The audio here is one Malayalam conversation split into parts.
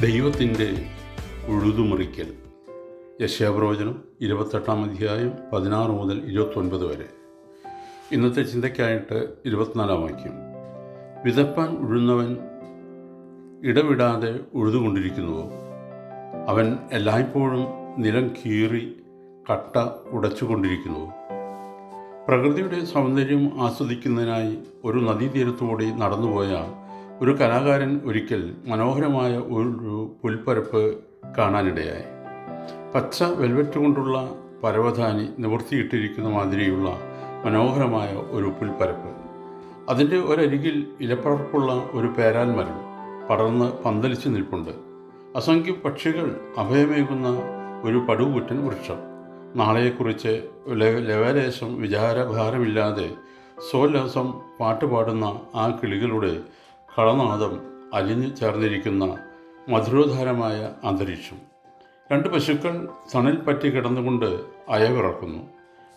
ദൈവത്തിൻ്റെ ഉഴുതുമറിക്കൽ. യെശയ്യാപ്രവചനം 28-ാം അധ്യായം 16 മുതൽ 29 വരെ. ഇന്നത്തെ ചിന്തയ്ക്കായിട്ട് 24-ാം വാക്യം. വിതപ്പാൻ ഉഴുന്നവൻ ഇടവിടാതെ ഉഴുതുകൊണ്ടിരിക്കുന്നുവോ? അവൻ എല്ലായ്പ്പോഴും നിലം കീറി കട്ട ഉടച്ചുകൊണ്ടിരിക്കുന്നുവോ? പ്രകൃതിയുടെ സൗന്ദര്യം ആസ്വദിക്കുന്നതിനായി ഒരു നദീതീരത്തുകൂടി നടന്നുപോയ ഒരു കലാകാരൻ ഒരിക്കൽ മനോഹരമായ ഒരു പുൽപ്പരപ്പ് കാണാനിടയായി. പച്ച വെൽവെറ്റ് കൊണ്ടുള്ള പരവതാനി നിവർത്തിയിട്ടിരിക്കുന്ന മാതിരിയുള്ള മനോഹരമായ ഒരു പുൽപ്പരപ്പ്. അതിൻ്റെ ഒരരികിൽ ഇലപ്പറപ്പുള്ള ഒരു പേരാൽ മരം പടർന്ന് പന്തലിച്ച് നിൽപ്പുണ്ട്. അസംഖ്യം പക്ഷികൾ അഭയമേകുന്ന ഒരു പടുകൂറ്റൻ വൃക്ഷം. നാളെയെക്കുറിച്ച് ലവലേശം വിചാരഭാരമില്ലാതെ സോല്ലാസം പാട്ടുപാടുന്ന ആ കിളികളുടെ കളനാദം അലിഞ്ഞു ചേർന്നിരിക്കുന്ന മധുരോധാരമായ അന്തരീക്ഷം. 2 പശുക്കൾ തണൽ പറ്റി കിടന്നുകൊണ്ട് അയവിറക്കുന്നു.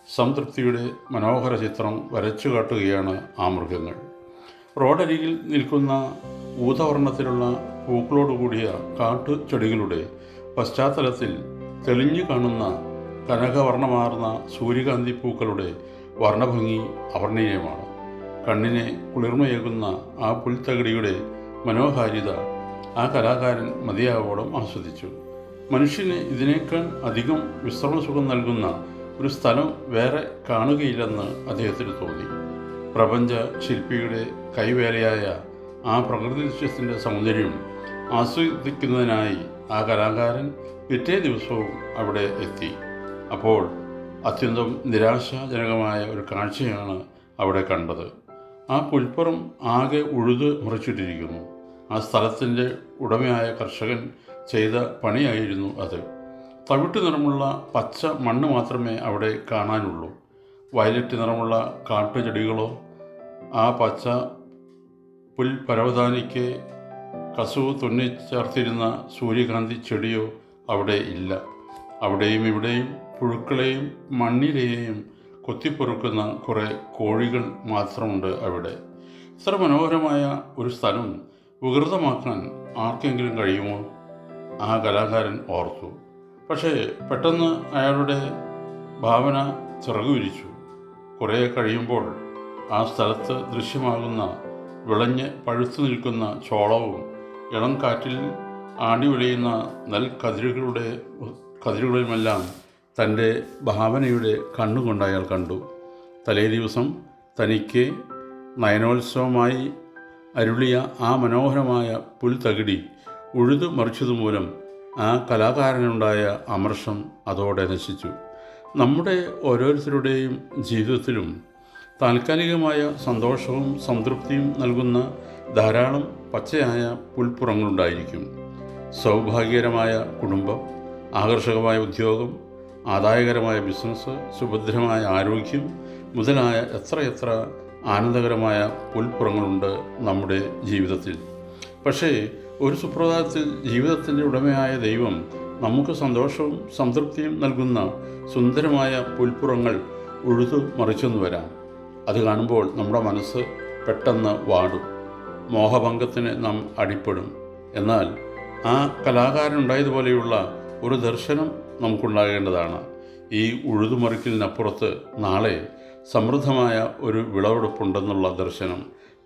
സംതൃപ്തിയുടെ മനോഹര ചിത്രം വരച്ചു കാട്ടുകയാണ് ആ മൃഗങ്ങൾ. റോഡരികിൽ നിൽക്കുന്ന ഊതവർണ്ണത്തിലുള്ള പൂക്കളോടുകൂടിയ കാട്ടുചെടികളുടെ പശ്ചാത്തലത്തിൽ തെളിഞ്ഞു കാണുന്ന കനകവർണ്ണമാർന്ന സൂര്യകാന്തി പൂക്കളുടെ വർണ്ണഭംഗി അവർണ്ണീയമാണ്. കണ്ണിനെ കുളിർമയേകുന്ന ആ പുൽത്തകിടിയുടെ മനോഹാരിത ആ കലാകാരൻ മതിയാവോളം ആസ്വദിച്ചു. മനുഷ്യന് ഇതിനേക്കാൾ അധികം വിശ്രമസുഖം നൽകുന്ന ഒരു സ്ഥലം വേറെ കാണുകയില്ലെന്ന് അദ്ദേഹത്തിന് തോന്നി. പ്രപഞ്ച ശില്പിയുടെ കൈവേലയായ ആ പ്രകൃതി ദൃശ്യത്തിൻ്റെ സൗന്ദര്യം ആസ്വദിക്കുന്നതിനായി ആ കലാകാരൻ പിറ്റേ ദിവസവും അവിടെ എത്തി. അപ്പോൾ അത്യന്തം നിരാശാജനകമായ ഒരു കാഴ്ചയാണ് അവിടെ കണ്ടത്. ആ പുൽപ്പുറം ആകെ ഉഴുത് മുറിച്ചിട്ടിരിക്കുന്നു. ആ സ്ഥലത്തിൻ്റെ ഉടമയായ കർഷകൻ ചെയ്ത പണിയായിരുന്നു അത്. തവിട്ട് നിറമുള്ള പച്ച മണ്ണ് മാത്രമേ അവിടെ കാണാനുള്ളൂ. വയലറ്റ് നിറമുള്ള കാട്ടുചെടികളോ ആ പച്ച പുൽപരവതാനിക്ക് കസുവ് തുന്നിച്ചേർത്തിരുന്ന സൂര്യകാന്തി ചെടിയോ അവിടെ ഇല്ല. അവിടെയും ഇവിടെയും പുഴുക്കളെയും മണ്ണിരയെയും കൊത്തിപ്പൊറുക്കുന്ന കുറേ കോഴികൾ മാത്രമുണ്ട് അവിടെ. ഇത്ര മനോഹരമായ ഒരു സ്ഥലം വികൃതമാക്കാൻ ആർക്കെങ്കിലും കഴിയുമോ? ആ കലാകാരൻ ഓർത്തു. പക്ഷേ പെട്ടെന്ന് അയാളുടെ ഭാവന ചിറകുവിരിച്ചു. കുറേ കഴിയുമ്പോൾ ആ സ്ഥലത്ത് ദൃശ്യമാകുന്ന വിളഞ്ഞ് പഴുത്തു നിൽക്കുന്ന ചോളവും ഇളം കാറ്റിൽ ആടി വിളയുന്ന കതിരുകളുമെല്ലാം തൻ്റെ ഭാവനയുടെ കണ്ണുകൊണ്ട് അയാൾ കണ്ടു. തലേ ദിവസം തനിക്ക് നയനോത്സവമായി അരുളിയ ആ മനോഹരമായ പുൽത്തകിടി ഉഴുതു മറിച്ചതുമൂലം ആ കലാകാരനുണ്ടായ അമർഷം അതോടെ നശിച്ചു. നമ്മുടെ ഓരോരുത്തരുടെയും ജീവിതത്തിലും താൽക്കാലികമായ സന്തോഷവും സംതൃപ്തിയും നൽകുന്ന ധാരാളം പച്ചയായ പുൽപ്പുറങ്ങളുണ്ടായിരിക്കും. സൗഭാഗ്യകരമായ കുടുംബം, ആകർഷകമായ ഉദ്യോഗം, ആദായകരമായ ബിസിനസ്, സുഭദ്രമായ ആരോഗ്യം മുതലായ എത്രയെത്ര ആനന്ദകരമായ പുൽപ്പുറങ്ങളുണ്ട് നമ്മുടെ ജീവിതത്തിൽ. പക്ഷേ ഒരു സുപ്രഭാതത്തിൽ ജീവിതത്തിൻ്റെ ഉടമയായ ദൈവം നമുക്ക് സന്തോഷവും സംതൃപ്തിയും നൽകുന്ന സുന്ദരമായ പുൽപ്പുറങ്ങൾ ഉഴുതു മറിച്ചെന്ന് വരാം. അത് കാണുമ്പോൾ നമ്മുടെ മനസ്സ് പെട്ടെന്ന് വാടും. മോഹഭംഗത്തിന് നാം അടിപ്പെടും. എന്നാൽ ആ കലാകാരനുണ്ടായതുപോലെയുള്ള ഒരു ദർശനം നമുക്കുണ്ടാകേണ്ടതാണ്. ഈ ഉഴുതുമറിക്കലിനപ്പുറത്ത് നാളെ സമൃദ്ധമായ ഒരു വിളവെടുപ്പുണ്ടെന്നുള്ള ദർശനം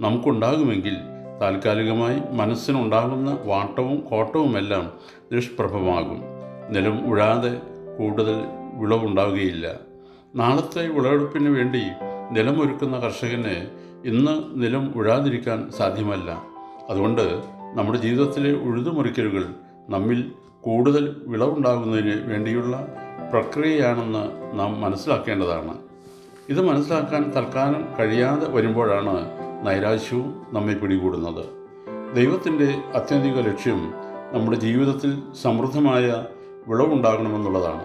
നമുക്കുണ്ടാകുമെങ്കിൽ താൽക്കാലികമായി മനസ്സിനുണ്ടാകുന്ന വാട്ടവും കോട്ടവുമെല്ലാം നിഷ്പ്രഭമാകും. നിലം ഉഴാതെ കൂടുതൽ വിളവുണ്ടാവുകയില്ല. നാളത്തെ വിളവെടുപ്പിന് വേണ്ടി നിലമൊരുക്കുന്ന കർഷകന് ഇന്ന് നിലം ഉഴാതിരിക്കാൻ സാധ്യമല്ല. അതുകൊണ്ട് നമ്മുടെ ജീവിതത്തിലെ ഉഴുതുമറിക്കലുകൾ നമ്മിൽ കൂടുതൽ വിളവുണ്ടാകുന്നതിന് വേണ്ടിയുള്ള പ്രക്രിയയാണെന്ന് നാം മനസ്സിലാക്കേണ്ടതാണ്. ഇത് മനസ്സിലാക്കാൻ തൽക്കാലം കഴിയാതെ വരുമ്പോഴാണ് നൈരാശ്യവും നമ്മെ പിടികൂടുന്നത്. ദൈവത്തിൻ്റെ ആത്യന്തിക ലക്ഷ്യം നമ്മുടെ ജീവിതത്തിൽ സമൃദ്ധമായ വിളവുണ്ടാകണമെന്നുള്ളതാണ്.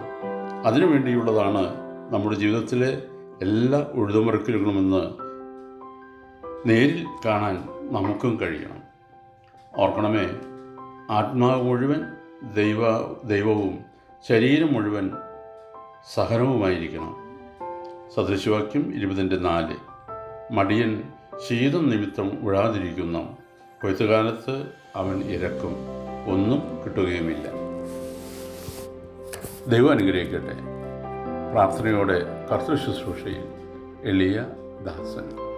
അതിനുവേണ്ടിയുള്ളതാണ് നമ്മുടെ ജീവിതത്തിലെ എല്ലാ ഉഴുതുമറിക്കലുകളുമെന്ന് നേരിൽ കാണാൻ നമുക്കും കഴിയണം. ഓർക്കണമേ, ആത്മാവ് മുഴുവൻ ദൈവവും ശരീരം മുഴുവൻ സഹനവുമായിരിക്കണം. സദൃശവാക്യം 20:4. മടിയൻ ശീതം നിമിത്തം ഉഴാതിരിക്കുന്നു, കൊയ്ത്തുകാലത്ത് അവൻ ഇരക്കും. ഒന്നും കിട്ടുകയുമില്ല. ദൈവം അനുഗ്രഹിക്കട്ടെ. പ്രാർത്ഥനയോടെ കർത്തൃ ശുശ്രൂഷയിൽ എളിയ ദാസൻ.